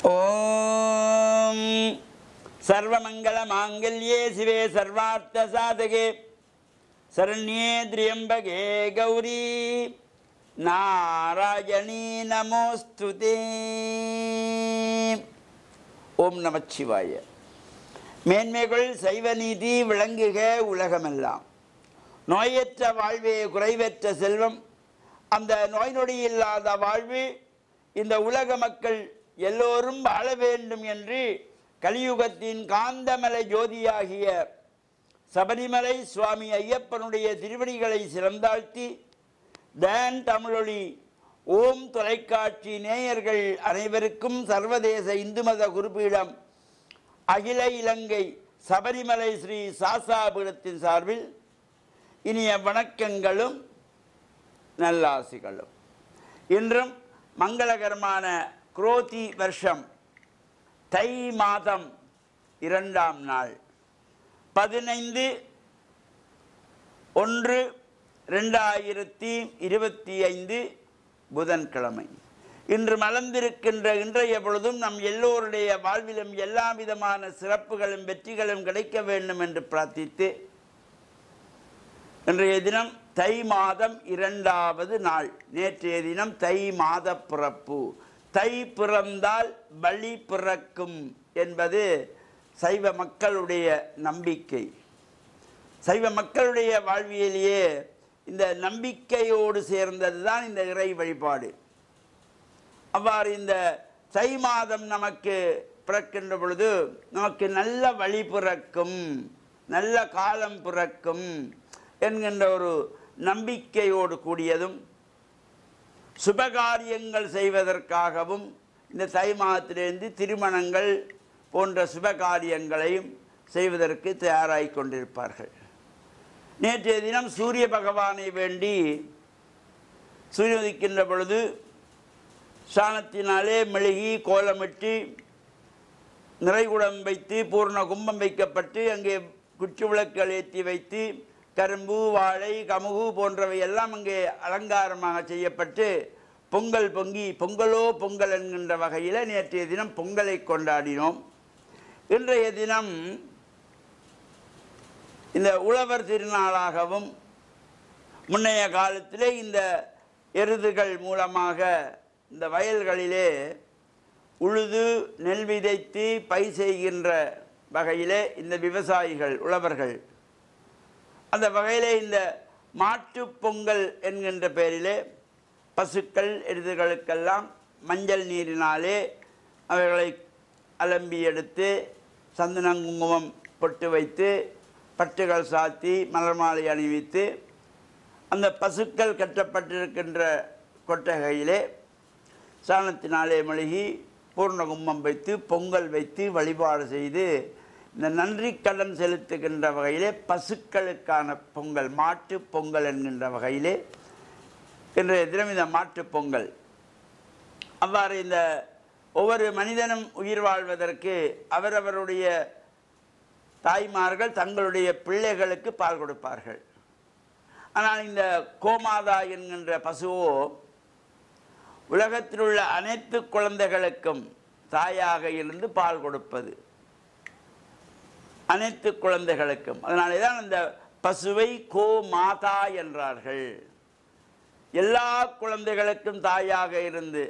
ஓம் சர்வமங்கள மாங்கல்யே சிவே சர்வார்த்த சாதகே சரண்யே திரியம்பகே கௌரி நாராயணீ நமோஸ்துதே. ஓம் நமச்சிவாய. மேன்மைகள் சைவ நீதி விளங்குக உலகமெல்லாம். நோயற்ற வாழ்வே குறைவற்ற செல்வம். அந்த நோய் நொடி இல்லாத வாழ்வு இந்த உலக மக்கள் எல்லோரும் வாழ வேண்டும் என்று கலியுகத்தின் காந்தமலை ஜோதியாகிய சபரிமலை சுவாமி ஐயப்பனுடைய திருவடிகளை சிறந்தாழ்த்தி டான் தமிழொலி ஓம் தொலைக்காட்சி நேயர்கள் அனைவருக்கும் சர்வதேச இந்து மத குருபீடம் அகில இலங்கை சபரிமலை ஸ்ரீ சாசாபீடத்தின் சார்பில் இனிய வணக்கங்களும் நல்லாசிகளும். இன்றும் மங்களகரமான குரோதி வருஷம் தை மாதம் 2ஆம் நாள் 15/1/2025 புதன்கிழமை. இன்று மலர்ந்திருக்கின்ற இன்றைய பொழுதும் நம் எல்லோருடைய வாழ்விலும் எல்லா விதமான சிறப்புகளும் வெற்றிகளும் கிடைக்க வேண்டும் என்று பிரார்த்தித்து இன்றைய தினம் தை மாதம் 2வது நாள். நேற்றைய தினம் தை மாத பிறப்பு. தை பிறந்தால் பலி பிறக்கும் என்பது சைவ மக்களுடைய நம்பிக்கை. சைவ மக்களுடைய வாழ்வியலேயே இந்த நம்பிக்கையோடு சேர்ந்தது தான் இந்த இறை வழிபாடு. அவ்வாறு இந்த தை மாதம் நமக்கு பிறக்கின்ற பொழுது நமக்கு நல்ல வழி பிறக்கும், நல்ல காலம் பிறக்கும் என்கின்ற ஒரு நம்பிக்கையோடு கூடியதும், சுபகாரியங்கள் செய்வதற்காகவும் இந்த தை மாதத்திலிருந்து திருமணங்கள் போன்ற சுபகாரியங்களையும் செய்வதற்கு தயாராகி கொண்டிருப்பார்கள். நேற்றைய தினம் சூரிய பகவானை வேண்டி சூரிய உதிக்கின்ற பொழுது சாணத்தினாலே மெழுகி கோலமிட்டு நிறைகுடம் வைத்து பூர்ண கும்பம் வைக்கப்பட்டு அங்கே குச்சி விளக்குகள் ஏற்றி வைத்து கரும்பு வாழை கமுகு போன்றவை எல்லாம் அங்கே அலங்காரமாக செய்யப்பட்டு பொங்கல் பொங்கி பொங்கலோ பொங்கல் என்கின்ற வகையில் நேற்றைய தினம் பொங்கலை கொண்டாடினோம். இன்றைய தினம் இந்த உழவர் திருநாளாகவும் முன்னைய காலத்திலே இந்த எருதுகள் மூலமாக இந்த வயல்களிலே உழுது நெல் விதைத்து பயிர் செய்கின்ற வகையிலே இந்த விவசாயிகள் உழவர்கள் அந்த வகையிலே இந்த மாட்டு பொங்கல் என்கின்ற பெயரிலே பசுக்கள் எருதுகளுக்கெல்லாம் மஞ்சள் நீரினாலே அவைகளை அலம்பி எடுத்து சந்தனம் குங்குமம் பொட்டு வைத்து பட்டுகள் சாத்தி மலர் மாலை அணிவித்து அந்த பசுக்கள் கட்டப்பட்டிருக்கின்ற கொட்டகையிலே சாணத்தினாலே மெழுகி பூர்ண கும்பம் வைத்து பொங்கல் வைத்து வழிபாடு செய்து இந்த நன்றி கடன் செலுத்துகின்ற வகையிலே பசுக்களுக்கான பொங்கல் மாட்டு பொங்கல் என்கின்ற வகையிலே இன்றைய தினம் இந்த மாட்டு பொங்கல். அவ்வாறு இந்த ஒவ்வொரு மனிதனும் உயிர் வாழ்வதற்கு அவரவருடைய தாய்மார்கள் தங்களுடைய பிள்ளைகளுக்கு பால் கொடுப்பார்கள். ஆனால் இந்த கோமாதா என்கின்ற பசுவோ உலகத்தில் உள்ள அனைத்து குழந்தைகளுக்கும் தாயாக இருந்து பால் கொடுப்பது, அனைத்து குழந்தைகளுக்கும். அதனாலே தான் அந்த பசுவை கோமாதா என்றார்கள். எல்லா குழந்தைகளுக்கும் தாயாக இருந்து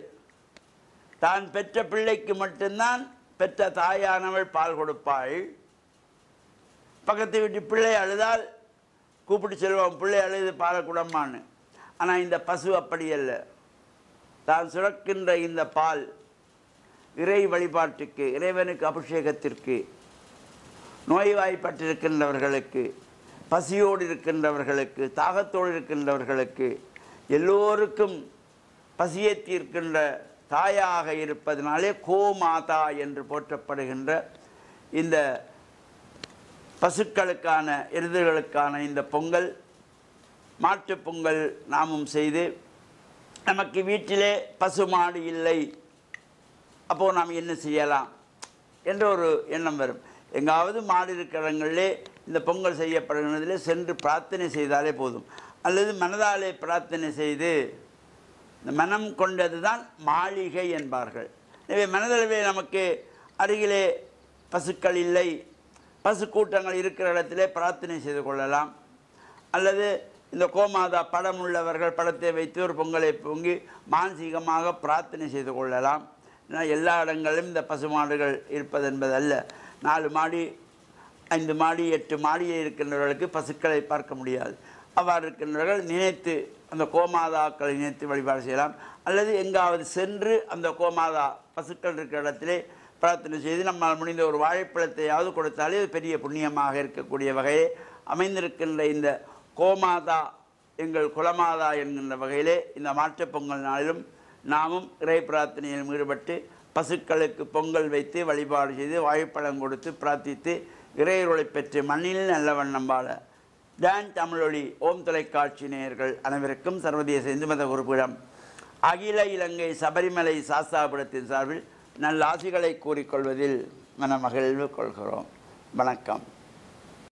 தான் பெற்ற பிள்ளைக்கு மட்டும்தான் பெற்ற தாயானவள் பால் கொடுப்பாள். பக்கத்து வீட்டு பிள்ளை அழுதால் கூப்பிட்டு செல்வோம், பிள்ளை அழுது பாலை குடம்மான்னு. ஆனால் இந்த பசு அப்படி அல்ல. தான் சுரக்கின்ற இந்த பால் இறை வழிபாட்டுக்கு, இறைவனுக்கு அபிஷேகத்திற்கு, நோய்வாய்ப்பட்டிருக்கின்றவர்களுக்கு, பசியோடு இருக்கின்றவர்களுக்கு, தாகத்தோடு இருக்கின்றவர்களுக்கு எல்லோருக்கும் பசியை தீர்க்கின்ற தாயாக இருப்பதனாலே கோமாதா என்று போற்றப்படுகின்ற இந்த பசுக்களுக்கான எருதுகளுக்கான இந்த பொங்கல் மாட்டு பொங்கல் நாமும் செய்து, நமக்கு வீட்டிலே பசு மாடு இல்லை, அப்போது நாம் என்ன செய்யலாம் என்ற ஒரு எண்ணம் வரும். எங்காவது மாடு இருக்கிறவங்களே இந்த பொங்கல் செய்யப்படுகிறதிலே சென்று பிரார்த்தனை செய்தாலே போதும். அல்லது மனதாலே பிரார்த்தனை செய்து இந்த மனம் கொண்டது தான் மாளிகை என்பார்கள். எனவே மனதளவே நமக்கு அருகிலே பசுக்கள் இல்லை, பசு கூட்டங்கள் இருக்கிற இடத்திலே பிரார்த்தனை செய்து கொள்ளலாம். அல்லது இந்த கோமாதா படம் உள்ளவர்கள் படத்தை வைத்து ஒரு பொங்கலை பொங்கி மானசீகமாக பிரார்த்தனை செய்து கொள்ளலாம். எல்லா இடங்களிலும் இந்த பசுமாடுகள் இருப்பது என்பதல்ல. 4 மாடி 5 மாடி 8 மாடியில் இருக்கின்றவர்களுக்கு பசுக்களை பார்க்க முடியாது. அவ்வாறு இருக்கின்றவர்கள் நினைத்து அந்த கோமாதாக்களை நினைத்து வழிபாடு செய்யலாம். அல்லது எங்காவது சென்று அந்த கோமாதா பசுக்கள் இருக்கிற இடத்திலே பிரார்த்தனை செய்து நம்மால் முடிந்த ஒரு வாழைப்பழத்தையாவது கொடுத்தாலே அது பெரிய புண்ணியமாக இருக்கக்கூடிய வகையை அமைந்திருக்கின்ற இந்த கோமாதா எங்கள் குலமாதா என்கின்ற வகையிலே இந்த மாட்டுப் பொங்கல் நாளிலும் நாமும் இறை பிரார்த்தனையில் ஈடுபட்டு பசுக்களுக்கு பொங்கல் வைத்து வழிபாடு செய்து வாழைப்பழம் கொடுத்து பிரார்த்தித்து இறையருளை பெற்று மண்ணில் நல்ல வண்ணம் வாழ டான் தமிழொலி ஓம் தொலைக்காட்சி நேயர்கள் அனைவருக்கும் சர்வதேச இந்து மத குருபீடம் அகில இலங்கை சபரிமலை சாஸ்தாபுரத்தின் சார்பில் நல்ல ஆசிகளை கூறிக்கொள்வதில் மனமகிழ்வு கொள்கிறோம். வணக்கம்.